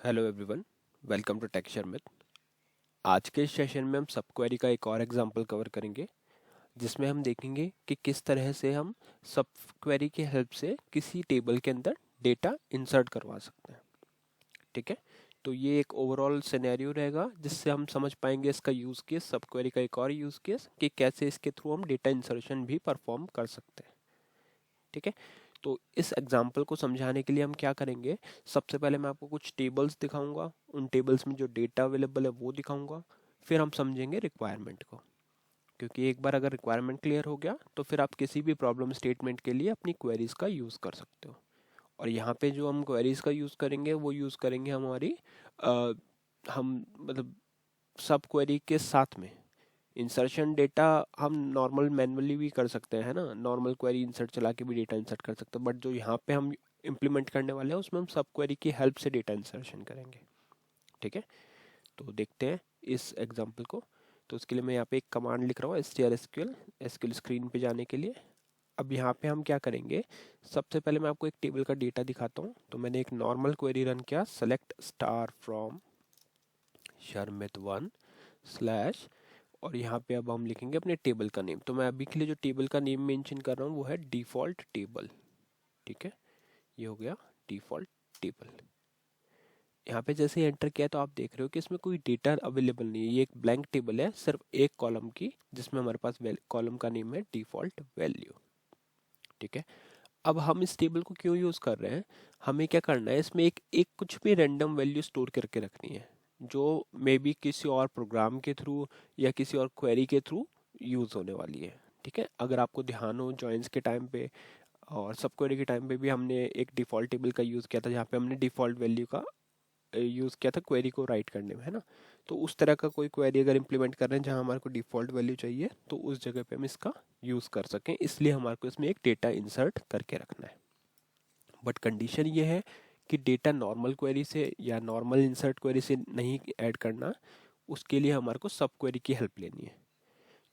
Hello everyone, welcome to Texture Myth. आज के इस सेशन में हम सब क्वेरी का एक और एग्जांपल कवर करेंगे, जिसमें हम देखेंगे कि किस तरह से हम सब क्वेरी की हेल्प से किसी टेबल के अंदर डेटा इंसर्ट करवा सकते हैं। ठीक है, तो ये एक ओवरऑल सिनेरियो रहेगा जिससे हम समझ पाएंगे इसका यूज़ केस, सब क्वेरी का एक और यूज़ केस कि कैसे इसके थ्रू हम डेटा इंसर्शन भी परफॉर्म कर सकते हैं। ठीक है, तो इस एग्जाम्पल को समझाने के लिए हम क्या करेंगे। सबसे पहले मैं आपको कुछ टेबल्स दिखाऊंगा, उन टेबल्स में जो डेटा अवेलेबल है वो दिखाऊंगा। फिर हम समझेंगे रिक्वायरमेंट को, क्योंकि एक बार अगर रिक्वायरमेंट क्लियर हो गया तो फिर आप किसी भी प्रॉब्लम स्टेटमेंट के लिए अपनी क्वेरीज का यूज़ कर सकते हो। और यहाँ पे जो हम क्वेरीज का यूज़ करेंगे वो यूज़ करेंगे हमारी अ, हम मतलब सब क्वेरी के साथ में इंसर्शन डेटा हम नॉर्मल मैनुअली भी कर सकते हैं, है ना। नॉर्मल क्वेरी इंसर्ट चला के भी डेटा इंसर्ट कर सकते हैं, बट जो यहाँ पे हम इम्प्लीमेंट करने वाले हैं उसमें हम सब क्वेरी की हेल्प से डेटा इंसर्शन करेंगे। ठीक है, तो देखते हैं इस एग्जांपल को। तो उसके लिए मैं यहाँ पे एक कमांड लिख रहा हूँ, strSQL एसक्यूएल स्क्रीन पे जाने के लिए। अब यहाँ पे हम क्या करेंगे, सबसे पहले मैं आपको एक टेबल का डेटा दिखाता हूँ। तो मैंने एक नॉर्मल क्वेरी रन किया, select star from Sharmit one slash, और यहाँ पे अब हम लिखेंगे अपने टेबल का नेम। तो मैं अभी के लिए जो टेबल का नेम मेंशन कर रहा हूँ वो है डिफॉल्ट टेबल। ठीक है, ये हो गया डिफॉल्ट टेबल। यहाँ पे जैसे ही एंटर किया तो आप देख रहे हो कि इसमें कोई डेटा अवेलेबल नहीं है, ये एक ब्लैंक टेबल है सिर्फ एक कॉलम की, जिसमें हमारे पास कॉलम का नेम है डिफॉल्ट वैल्यू। ठीक है, अब हम इस टेबल को क्यों यूज़ कर रहे हैं, हमें क्या करना है, इसमें एक एक कुछ भी रैंडम वैल्यू स्टोर करके रखनी है, जो मे बी किसी और प्रोग्राम के थ्रू या किसी और क्वेरी के थ्रू यूज़ होने वाली है। ठीक है, अगर आपको ध्यान हो जॉइंस के टाइम पे और सब क्वेरी के टाइम पे भी हमने एक डिफ़ॉल्ट टेबल का यूज़ किया था, जहाँ पे हमने डिफ़ॉल्ट वैल्यू का यूज़ किया था क्वेरी को राइट करने में, है ना। तो उस तरह का कोई क्वेरी अगर इम्प्लीमेंट कर रहे हैं जहाँ हमारे को डिफ़ॉल्ट वैल्यू चाहिए, तो उस जगह पे हम इसका यूज़ कर सकें, इसलिए हमारे को इसमें एक डेटा इंसर्ट करके रखना है। बट कंडीशन ये है कि डेटा नॉर्मल क्वेरी से या नॉर्मल इंसर्ट क्वेरी से नहीं ऐड करना, उसके लिए हमारे को सब क्वेरी की हेल्प लेनी है।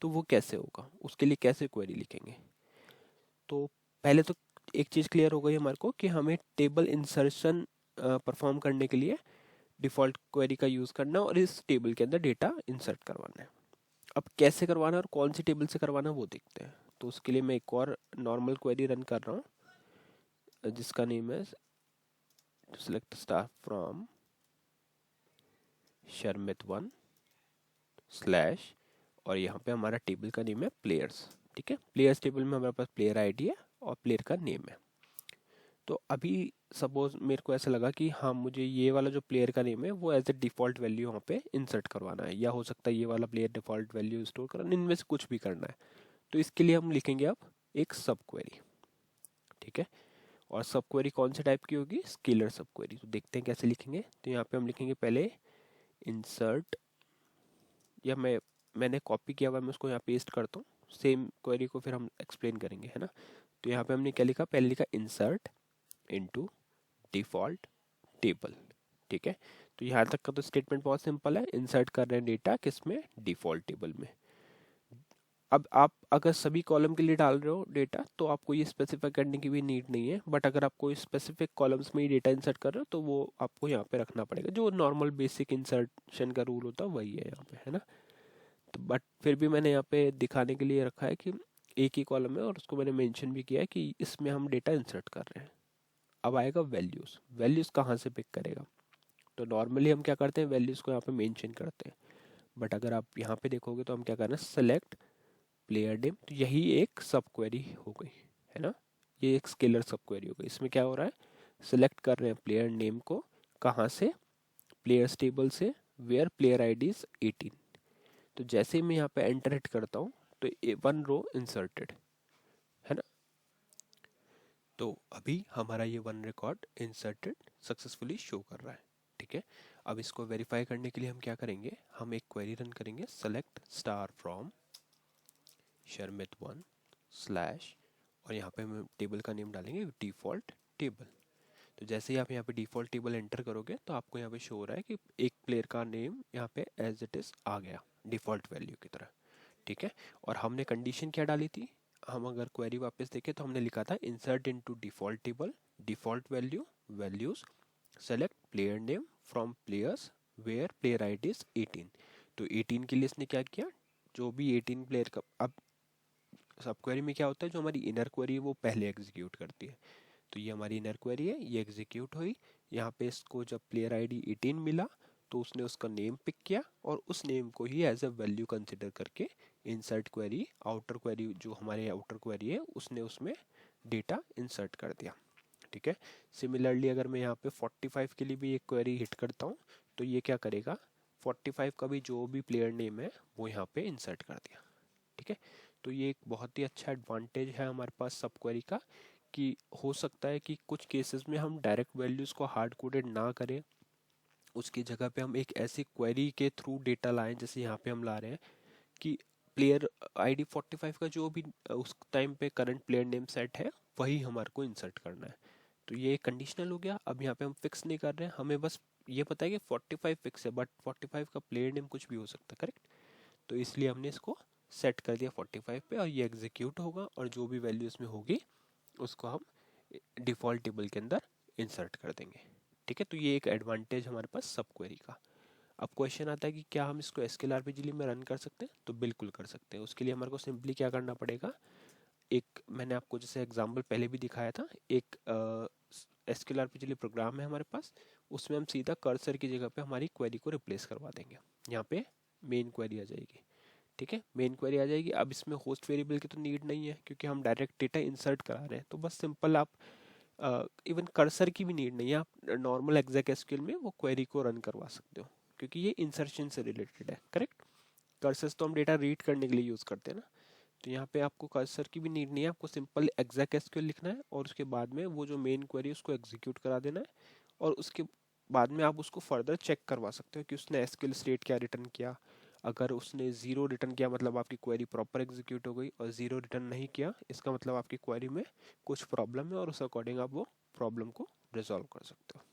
तो वो कैसे होगा, उसके लिए कैसे क्वेरी लिखेंगे। तो पहले तो एक चीज़ क्लियर हो गई हमारे को कि हमें टेबल इंसर्शन परफॉर्म करने के लिए डिफ़ॉल्ट क्वेरी का यूज़ करना है और इस टेबल के अंदर डेटा इंसर्ट करवाना है। अब कैसे करवाना है और कौन सी टेबल से करवाना है वो देखते हैं। तो उसके लिए मैं एक और नॉर्मल क्वेरी रन कर रहा हूँ, जिसका नेम है select star from Sharmit one slash, और यहाँ पे हमारा टेबल का नेम है प्लेयर्स। ठीक है, प्लेयर्स टेबल में हमारे पास प्लेयर आईडी है और प्लेयर का नेम है। तो अभी सपोज मेरे को ऐसा लगा कि हाँ, मुझे ये वाला जो प्लेयर का नेम है वो एज ए डिफ़ॉल्ट वैल्यू वहाँ पे इंसर्ट करवाना है, या हो सकता है ये वाला प्लेयर डिफ़ॉल्ट वैल्यू स्टोर करना, इनमें से कुछ भी करना है। तो इसके लिए हम लिखेंगे अब एक सब क्वेरी। ठीक है, और सब क्वेरी कौन से टाइप की होगी, स्केलर सब क्वेरी। तो देखते हैं कैसे लिखेंगे। तो यहाँ पे हम लिखेंगे पहले इंसर्ट, या मैंने कॉपी किया हुआ, मैं उसको यहाँ पेस्ट करता हूँ, सेम क्वेरी को फिर हम एक्सप्लेन करेंगे, है ना। तो यहाँ पे हमने क्या लिखा, पहले लिखा इंसर्ट इनटू डिफ़ॉल्ट टेबल। ठीक है, तो यहाँ तक का तो स्टेटमेंट बहुत सिंपल है, इंसर्ट कर रहे हैं डेटा किस में, डिफ़ॉल्ट टेबल में। अब आप अगर सभी कॉलम के लिए डाल रहे हो डेटा तो आपको ये स्पेसिफाई करने की भी नीड नहीं है, बट अगर आपको स्पेसिफिक कॉलम्स में ही डेटा इंसर्ट कर रहे हो तो वो आपको यहाँ पे रखना पड़ेगा। जो नॉर्मल बेसिक इंसर्शन का रूल होता है वही है यहाँ पे, है ना। तो बट फिर भी मैंने यहाँ पे दिखाने के लिए रखा है कि एक ही कॉलम है, और उसको मैंने मेंशन भी किया है कि इसमें हम डेटा इंसर्ट कर रहे हैं। अब आएगा वैल्यूज़, वैल्यूज़ कहाँ से पिक करेगा। तो नॉर्मली हम क्या करते हैं, वैल्यूज़ को यहाँ पे मेंशन करते हैं, बट अगर आप यहाँ पे देखोगे तो हम क्या कर रहे हैं, सेलेक्ट प्लेयर नेम। तो यही एक सब क्वेरी हो गई, है ना। ये एक स्केलर सब क्वेरी हो गई। इसमें क्या हो रहा है, सिलेक्ट कर रहे हैं प्लेयर नेम को, कहाँ से, प्लेयर्स टेबल से, where player I D is 18। तो जैसे ही मैं यहाँ पे एंटर हिट करता हूँ तो वन रो इंसर्टेड, है ना। तो अभी हमारा ये one record inserted successfully show कर रहा है। ठीक है, अब इसको वेरीफाई करने के लिए हम क्या करेंगे, हम एक क्वेरी रन करेंगे, select star from Sharmit one slash, और यहाँ पे हम टेबल का नेम डालेंगे डिफ़ॉल्ट टेबल। तो जैसे ही आप यहाँ पे डिफ़ॉल्ट टेबल एंटर करोगे तो आपको यहाँ पे शो हो रहा है कि एक प्लेयर का नेम यहाँ पे एज इट इज़ आ गया डिफ़ॉल्ट वैल्यू की तरह। ठीक है, और हमने कंडीशन क्या डाली थी, हम अगर क्वेरी वापस देखें तो हमने लिखा था insert into default table, default value, values, select player name from players where player ID is 18। तो 18 के लिए इसने क्या किया, जो भी 18 प्लेयर का, अब सब क्वेरी में क्या होता है, जो हमारी इनर क्वेरी है वो पहले एग्जीक्यूट करती है। तो ये हमारी इनर क्वेरी है, ये एग्जीक्यूट हुई। यहाँ पे इसको जब प्लेयर आईडी 18 मिला तो उसने उसका नेम पिक किया और उस नेम को ही एज अ वैल्यू कंसिडर करके इंसर्ट क्वेरी, आउटर क्वेरी जो हमारे आउटर क्वेरी है उसने उसमें डेटा इंसर्ट कर दिया। ठीक है। सिमिलरली अगर मैं यहाँ पे 45 के लिए भी एक क्वेरी हिट करता हूँ तो ये क्या करेगा, 45 का भी जो भी प्लेयर नेम है वो यहाँ पे इंसर्ट कर दिया। ठीक है। तो ये एक बहुत ही अच्छा एडवांटेज है हमारे पास सब क्वेरी का, कि हो सकता है कि कुछ केसेस में हम डायरेक्ट वैल्यूज़ को हार्ड कोडेड ना करें, उसकी जगह पे हम एक ऐसी क्वेरी के थ्रू डेटा लाएं, जैसे यहाँ पे हम ला रहे हैं कि प्लेयर आईडी 45 का जो भी उस टाइम पे करंट प्लेयर नेम सेट है वही हमारे को इंसर्ट करना है। तो ये कंडीशनल हो गया। अब यहाँ पे हम फिक्स नहीं कर रहे हैं, हमें बस ये पता है कि 45 फिक्स है, बट 45 का प्लेयर नेम कुछ भी हो सकता है, करेक्ट। तो इसलिए हमने इसको सेट कर दिया 45 पे और ये एग्जीक्यूट होगा और जो भी वैल्यू इसमें होगी उसको हम डिफ़ॉल्ट टेबल के अंदर इंसर्ट कर देंगे। ठीक है। तो ये एक एडवांटेज हमारे पास सब क्वेरी का। अब क्वेश्चन आता है कि क्या हम इसको एसक्यूएल आरपीजी में रन कर सकते हैं, तो बिल्कुल कर सकते हैं। उसके लिए हमारे को सिंपली क्या करना पड़ेगा, एक मैंने आपको जैसे एग्जांपल पहले भी दिखाया था, एक एसक्यूएल आरपीजी प्रोग्राम है हमारे पास, उसमें हम सीधा कर्सर की जगह पे हमारी क्वेरी को रिप्लेस करवा देंगे। यहाँ पे मेन क्वेरी आ जाएगी। ठीक है, मेन क्वेरी आ जाएगी। अब इसमें होस्ट वेरिएबल की तो नीड नहीं है क्योंकि हम डायरेक्ट डेटा इंसर्ट करा रहे हैं, तो बस सिंपल आप इवन कर्सर की भी नीड नहीं है, आप नॉर्मल एग्जैक एसक्यूएल में वो क्वेरी को रन करवा सकते हो क्योंकि ये इंसर्शन से रिलेटेड है, करेक्ट। कर्सर तो हम डेटा रीड करने के लिए यूज़ करते हैं ना, तो यहाँ पे आपको कर्सर की भी नीड नहीं है, आपको सिंपल एग्जैक एसक्यूएल लिखना है और उसके बाद में वो जो मेन क्वेरी उसको एग्जीक्यूट करा देना है और उसके बाद में आप उसको फर्दर चेक करवा सकते हो कि उसने एसक्यूएल स्टेट क्या रिटर्न किया। अगर उसने ज़ीरो रिटर्न किया मतलब आपकी क्वेरी प्रॉपर एग्जीक्यूट हो गई, और ज़ीरो रिटर्न नहीं किया इसका मतलब आपकी क्वेरी में कुछ प्रॉब्लम है और उस अकॉर्डिंग आप वो प्रॉब्लम को रिजॉल्व कर सकते हो।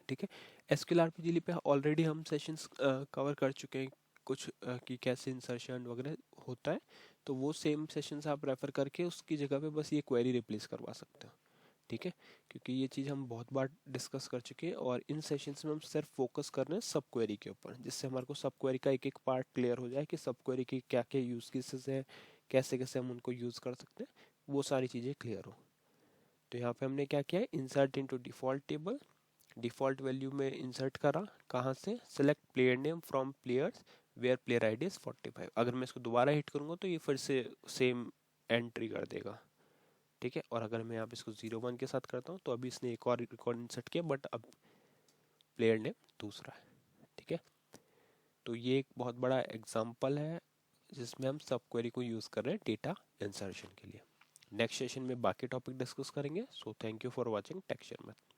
ठीक है। एसक्यूएल आरपीजी पे ऑलरेडी हम सेशंस कवर कर चुके हैं कुछ कि कैसे इंसर्शन वगैरह होता है, तो वो सेम सेशंस आप रेफर करके उसकी जगह पे बस ये क्वेरी रिप्लेस करवा सकते हो। ठीक है, क्योंकि ये चीज़ हम बहुत बार डिस्कस कर चुके हैं और इन सेशंस में हम सिर्फ फोकस कर रहे हैं सब क्वेरी के ऊपर, जिससे हमारे को सब क्वेरी का एक एक पार्ट क्लियर हो जाए कि सब क्वेरी की क्या क्या यूज़ केसेस हैं, कैसे कैसे हम उनको यूज़ कर सकते हैं, वो सारी चीज़ें क्लियर हो। तो यहाँ पे हमने क्या किया है, insert into default table, default value में इंसर्ट करा, कहाँ से, select player name from players where player ID is 45। अगर मैं इसको दोबारा हिट करूँगा तो ये फिर से सेम एंट्री कर देगा। ठीक है, और अगर मैं यहाँ पे इसको 01 के साथ करता हूँ तो अभी इसने एक और रिकॉर्ड इंसर्ट किया बट अब प्लेयर नेम दूसरा है। ठीक है, तो ये एक बहुत बड़ा एग्जाम्पल है जिसमें हम सब क्वेरी को यूज़ कर रहे हैं डेटा इंसर्शन के लिए। नेक्स्ट सेशन में बाकी टॉपिक डिस्कस करेंगे। So thank you for watching texture math.